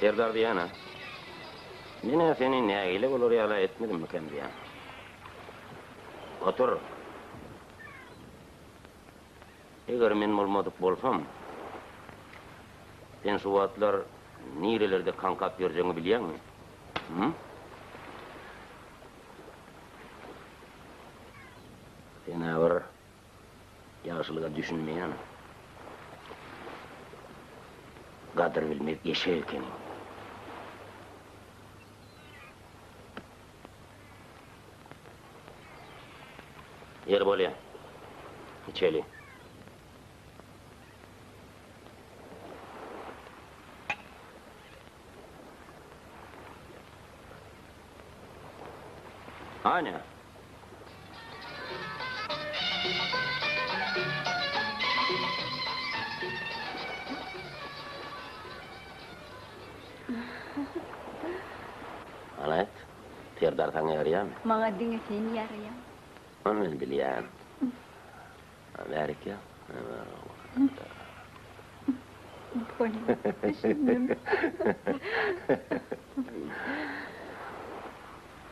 Serdar diyen ha. Yine seni neyle olur yala etmedim mi kendi ya? Otur. Eğer men olmadık bolsam, sen şu vatlar nerelerde kankap vereceğini biliyor musun? Hı? Sen ağır yaşlığa düşünmeyen, kadir bilmek eşeğkenin. Yer böyle, içeli. Hani? Alet, Serdar sana yarayam. Mağa dinge seni yarayam. Onu ben biliyorum. Verik ya. Düşündüm.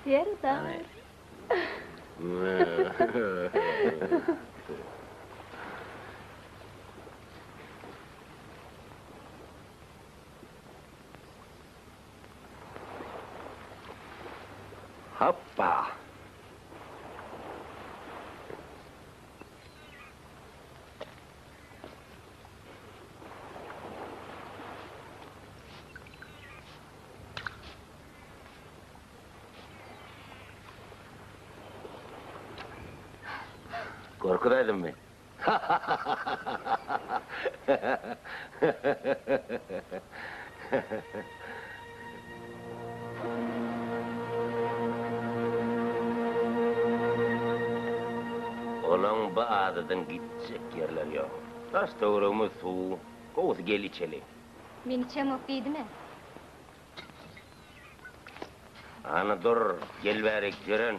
Serdar. Hoppa. Korkudaydım ben. Olan bu adadan gidecek yerler yok. Taş doğrumu su, kovuz gel içeli. Ben içem yok değil mi? Ana dur, gel verek gören.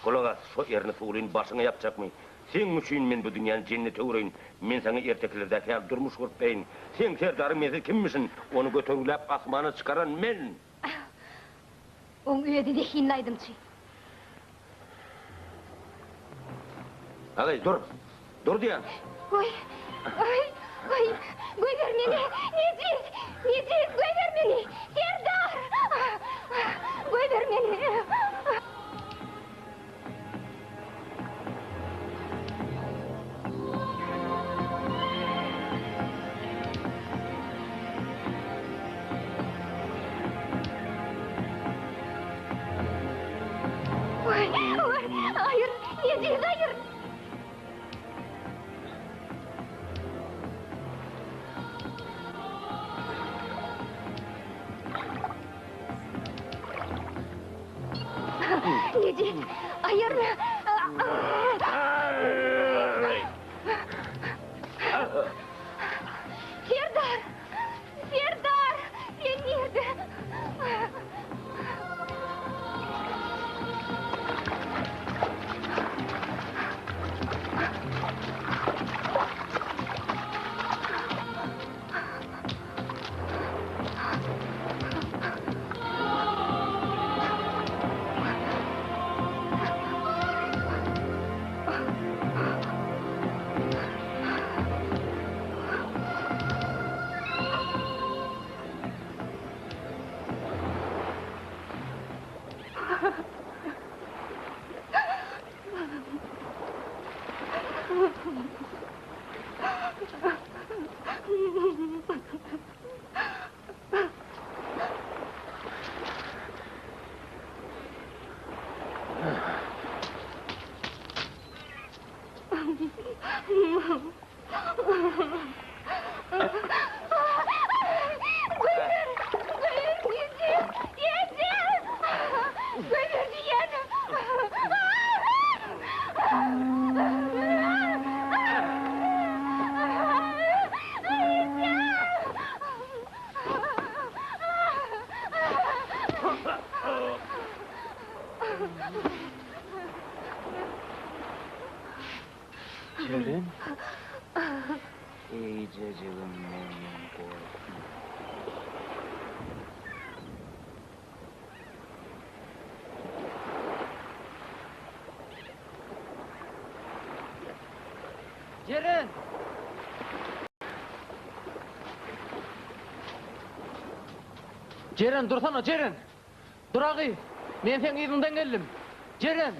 Kulak as, şu yerini suğulayın başına yapacak mı? Sen üçün men bu dünyanın cenneti uğrayın. Men sana erteklerdeki al durmuş kurtlayın. Sen Serdar'ın mezi kimmişsin? Onu götürülep asmana çıkaran men. On üyede de hinlaydım çi. Ağay dur, dur diyen. Oy, oy, koy ver beni. Necip, koy ver beni. Serdar. Koy ver beni. Hayır, Necip, hayır. Necip, hayır. Serdar, Serdar, sen nerede? Gelin. İyice cıvım memnun korktum. Ceren! Ceren dursana Ceren! Dur ağı! Men sen izinden geldim. Ceren!